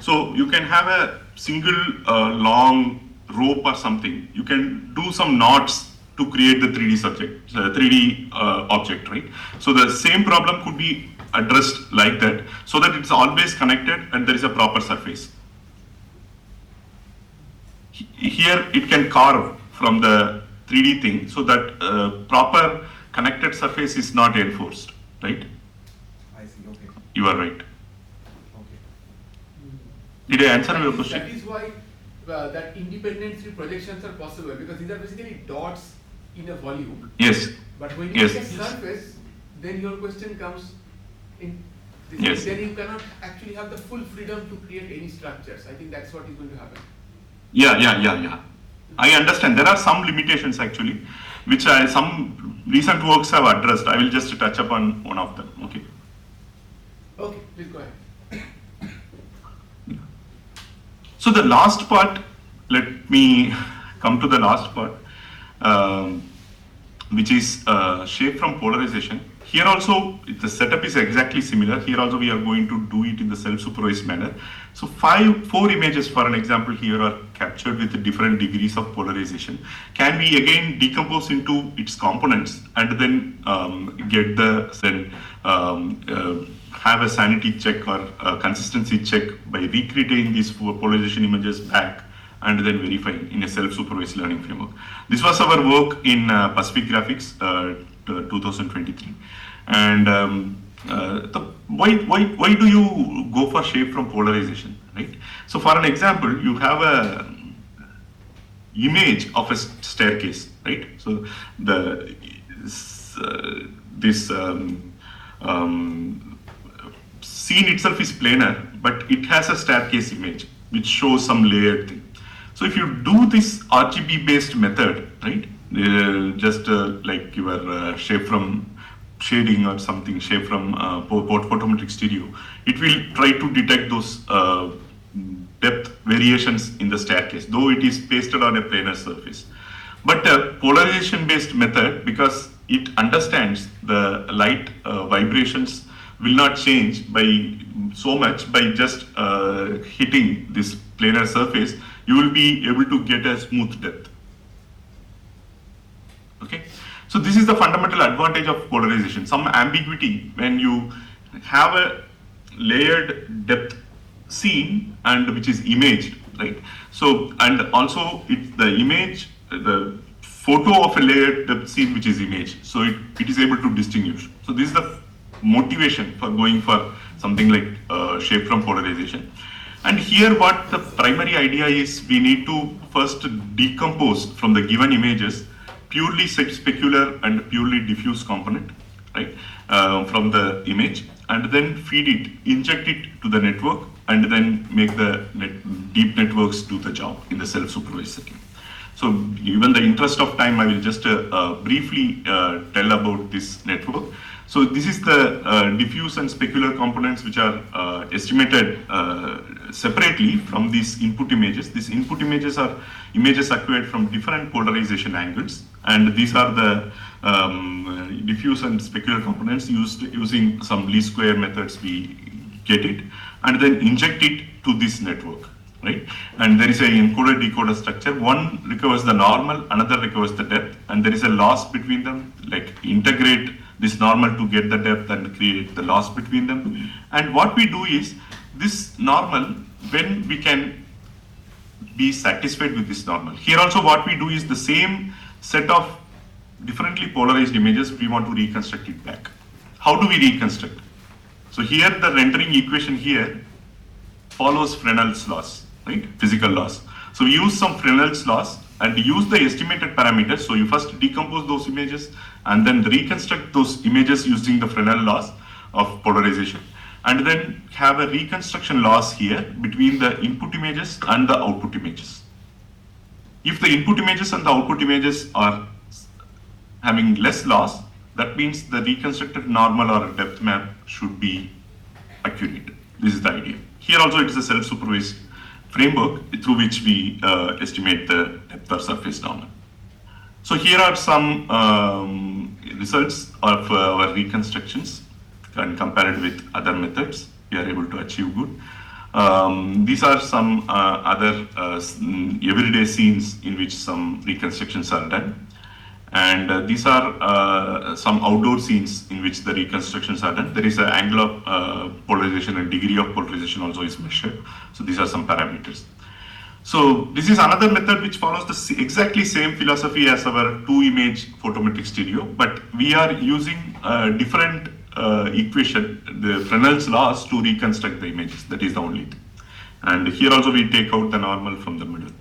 So you can have a single long rope or something. You can do some knots to create the 3D object, right? So the same problem could be addressed like that, so that it's always connected and there is a proper surface. Here it can carve from the 3D thing, so that proper connected surface is not enforced, right? I see, okay. You are right. Okay. Did I answer your question? That is why that independent 3 projections are possible, because these are basically dots in a volume. Yes. But when you get surface, then your question comes in. Then you cannot actually have the full freedom to create any structures. I think that's what is going to happen. Yeah. I understand. There are some limitations actually, which some recent works have addressed. I will just touch upon one of them. Okay. Okay, please go ahead. So the last part, let me come to the last part, which is shape from polarization. Here also, the setup is exactly similar. Here also we are going to do it in the self-supervised manner. So 4 images, for an example, here are captured with different degrees of polarization. Can we again decompose into its components and then have a sanity check or a consistency check by recreating these polarization images back and then verifying in a self-supervised learning framework. This was our work in Pacific Graphics 2023. And why do you go for shape from polarization, right? So for an example, you have a image of a staircase, right? So this scene itself is planar, but it has a staircase image which shows some layered thing. So if you do this RGB based method, right, like your shape from shading or something, shape from photometric stereo, it will try to detect those depth variations in the staircase, though it is pasted on a planar surface. But polarization based method, because it understands the light vibrations will not change by so much by just hitting this planar surface, you will be able to get a smooth depth. Okay, so this is the fundamental advantage of polarization. Some ambiguity when you have a layered depth scene and which is imaged, right? So, and also it's the image, the photo of a layered depth scene which is imaged. So it is able to distinguish. So this is the motivation for going for something like shape from polarization. And here what the primary idea is, we need to first decompose from the given images purely specular and purely diffuse component, right, from the image, and then feed it, inject it to the network, and then make the deep networks do the job in the self-supervised setting. So given the interest of time, I will just briefly tell about this network. So this is the diffuse and specular components which are estimated separately from these input images. These input images are images acquired from different polarization angles, and these are the diffuse and specular components used using some least square methods. We get it and then inject it to this network, right? And there is a encoder decoder structure. One recovers the normal, another recovers the depth, and there is a loss between them, like integrate this normal to get the depth and create the loss between them. And what we do is this normal, when we can be satisfied with this normal. Here also what we do is the same set of differently polarized images, we want to reconstruct it back. How do we reconstruct? So here the rendering equation here follows Fresnel's laws, right? Physical laws. So we use some Fresnel's laws and use the estimated parameters. So you first decompose those images and then reconstruct those images using the Fresnel laws of polarization. And then have a reconstruction loss here between the input images and the output images. If the input images and the output images are having less loss, that means the reconstructed normal or depth map should be accurate. This is the idea. Here also it is a self-supervised framework through which we estimate the depth or surface normal. So here are some results of our reconstructions and compared with other methods, we are able to achieve good. These are some other everyday scenes in which some reconstructions are done. And these are some outdoor scenes in which the reconstructions are done. There is an angle of polarization and degree of polarization also is measured. So these are some parameters. So this is another method which follows the exactly same philosophy as our 2-image photometric stereo, but we are using a different equation, the Fresnel's laws, to reconstruct the images. That is the only thing. And here also we take out the normal from the middle.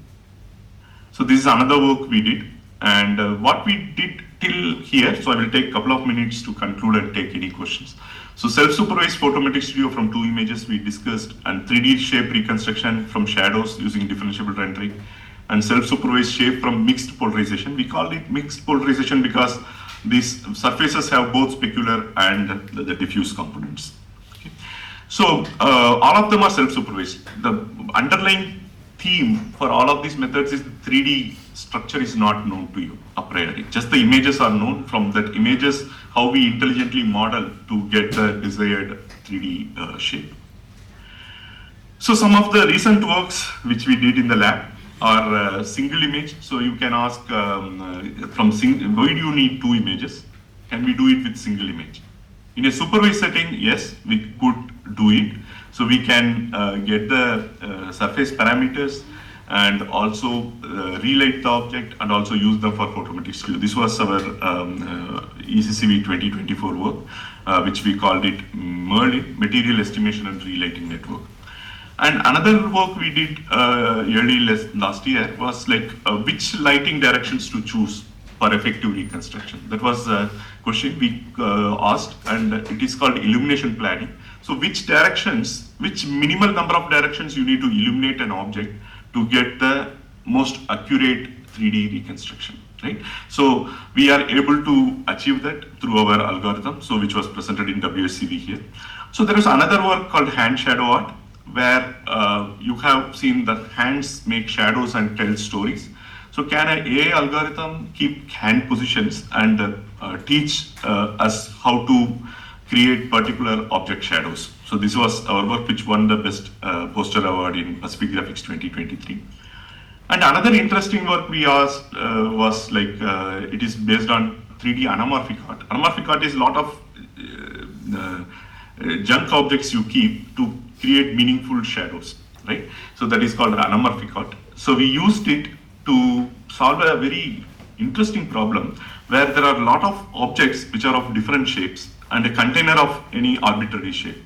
So this is another work we did. And what we did till here, so I will take a couple of minutes to conclude and take any questions. So self-supervised photometric stereo from 2 images we discussed, and 3D shape reconstruction from shadows using differentiable rendering, and self-supervised shape from mixed polarization. We call it mixed polarization because these surfaces have both specular and the diffuse components. Okay. So all of them are self-supervised. The underlying theme for all of these methods is 3D structure is not known to you a priori. Just the images are known. From that images, how we intelligently model to get the desired 3D shape. So some of the recent works which we did in the lab are single image. So you can ask why do you need 2 images? Can we do it with single image? In a supervised setting, yes, we could do it. So we can get the surface parameters and also relight the object and also use them for photometric stereo. This was our ECCV 2024 work, which we called it MERLIN, Material Estimation and Relighting Network. And another work we did early last year was like which lighting directions to choose for effective reconstruction. That was a question we asked, and it is called illumination planning. So which directions, which minimal number of directions you need to illuminate an object to get the most accurate 3D reconstruction, right? So we are able to achieve that through our algorithm, so which was presented in WSCV here. So there is another work called hand shadow art, where you have seen that hands make shadows and tell stories. So can an AI algorithm keep hand positions and teach us how to create particular object shadows? So this was our work which won the best poster award in Pacific Graphics 2023. And another interesting work we asked was like, it is based on 3D anamorphic art. Anamorphic art is a lot of junk objects you keep to create meaningful shadows, right? So that is called anamorphic art. So we used it to solve a very interesting problem where there are a lot of objects which are of different shapes and a container of any arbitrary shape.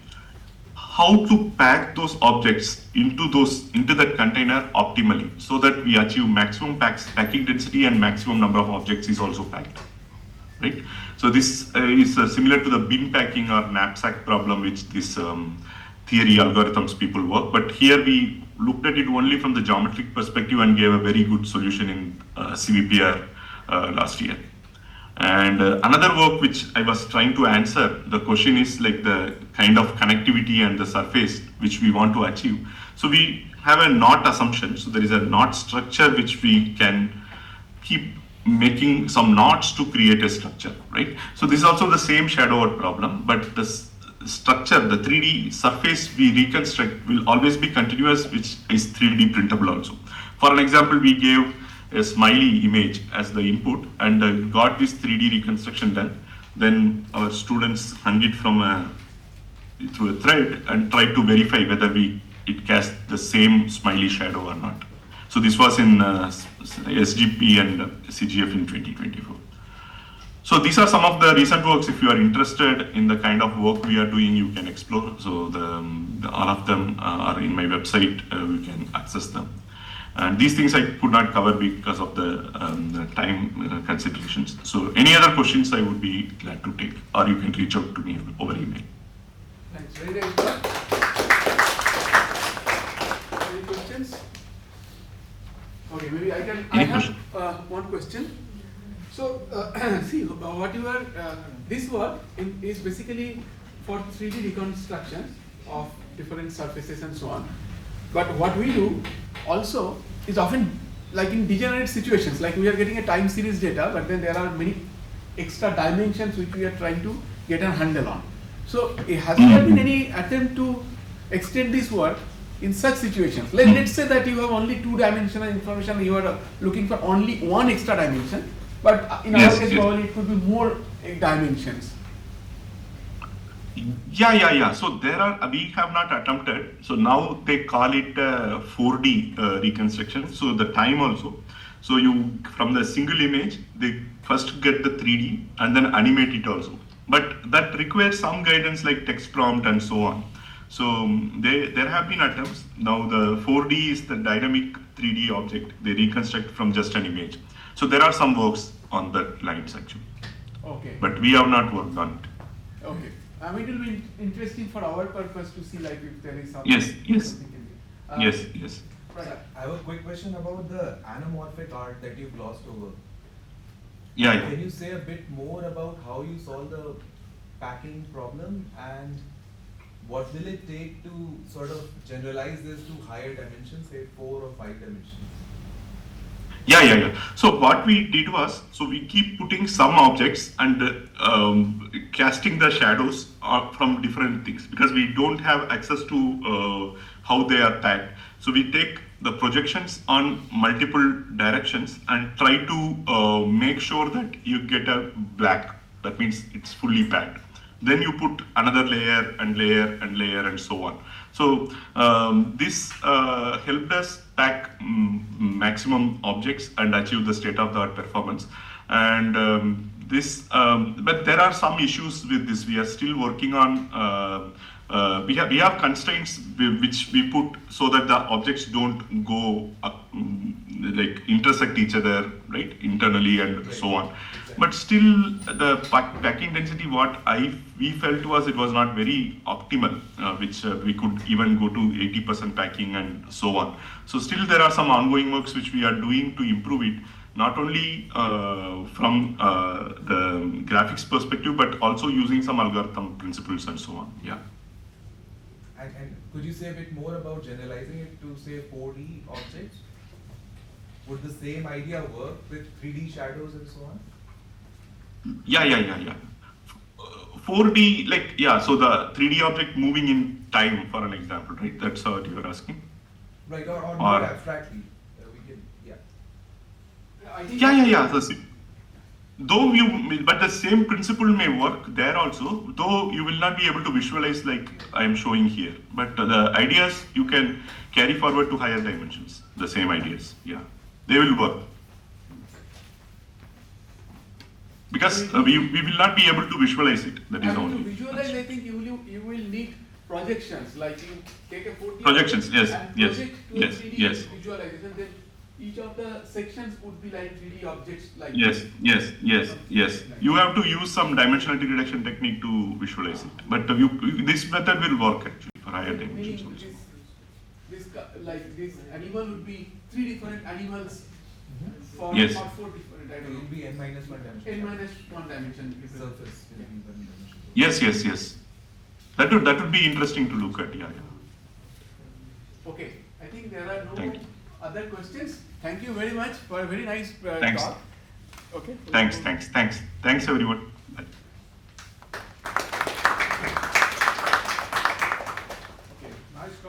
How to pack those objects into that container optimally so that we achieve maximum packing density and maximum number of objects is also packed, right? So this is similar to the bin packing or knapsack problem which this theory algorithms people work, but here we looked at it only from the geometric perspective and gave a very good solution in CVPR last year. And another work which I was trying to answer, the question is like the kind of connectivity and the surface which we want to achieve. So we have a knot assumption. So there is a knot structure which we can keep making some knots to create a structure, right? So this is also the same shadow art problem, but the structure, the 3D surface we reconstruct will always be continuous, which is 3D printable also. For an example, we gave a smiley image as the input and got this 3D reconstruction done. Then our students hung it from through a thread and tried to verify whether it casts the same smiley shadow or not. So this was in SGP and CGF in 2024. So these are some of the recent works. If you are interested in the kind of work we are doing, you can explore. So all of them are in my website. You can access them. And these things I could not cover because of the time considerations. So any other questions I would be glad to take, or you can reach out to me over email. Thanks. Very nice. Any questions? Okay, maybe I can. I have one question. So, see, whatever this work is basically for 3D reconstructions of different surfaces and so on. But what we do also is often like in degenerate situations, like we are getting a time series data, but then there are many extra dimensions which we are trying to get a handle on. So, has there been any attempt to extend this work in such situations? Let's say that you have only two-dimensional information, you are looking for only one extra dimension, but in our case probably it could be more dimensions. Yeah. So we have not attempted. So now they call it 4D reconstruction. So the time also. So you, from the single image, they first get the 3D and then animate it also. But that requires some guidance like text prompt and so on. So there have been attempts. Now the 4D is the dynamic 3D object. They reconstruct from just an image. So there are some works on that lines actually. Okay. But we have not worked on it. Okay. It will be interesting for our purpose to see like if there is something. Yes. Yes. Right. I have a quick question about the anamorphic art that you glossed over. Yeah. Can you say a bit more about how you solve the packing problem, and what will it take to sort of generalize this to higher dimensions, say 4 or 5 dimensions? Yeah. So what we did was, so we keep putting some objects and casting the shadows from different things because we don't have access to how they are packed. So we take the projections on multiple directions and try to make sure that you get a black. That means it's fully packed. Then you put another layer and layer and layer and so on. So this helped us pack maximum objects and achieve the state-of-the-art performance. And but there are some issues with this. We are still working on. We have constraints which we put so that the objects don't go like intersect each other, right, internally and so on. But still, the packing density, we felt was it was not very optimal, which we could even go to 80% packing and so on. So still, there are some ongoing works which we are doing to improve it, not only from the graphics perspective, but also using some algorithm principles and so on. Yeah. And could you say a bit more about generalizing it to say 4D objects? Would the same idea work with 3D shadows and so on? Yeah. 4D, so the 3D object moving in time, for an example, right? That's what you were asking. Right, or more abstractly. Yeah. So, but the same principle may work there also, though you will not be able to visualize like I am showing here. But the ideas you can carry forward to higher dimensions, the same ideas, yeah. They will work. Because we will not be able to visualize it, that is only. To visualize, I think you will need projections, like you take a 4D projections, yes. visualization, then each of the sections would be like 3D objects like Yes. You have to use some dimensionality reduction technique to visualize it. But this method will work actually for higher dimensions also. This animal would be 3 different animals for Yes. or 4 different, I don't It know. will be n minus 1 dimension. N-1 dimension. Surface will be 1 dimension. Yes. That would be interesting to look at, yeah. Okay, I think there are no Thank you. other questions. Thank you very much for a very nice Thanks. talk. Okay. Thanks everyone. Bye.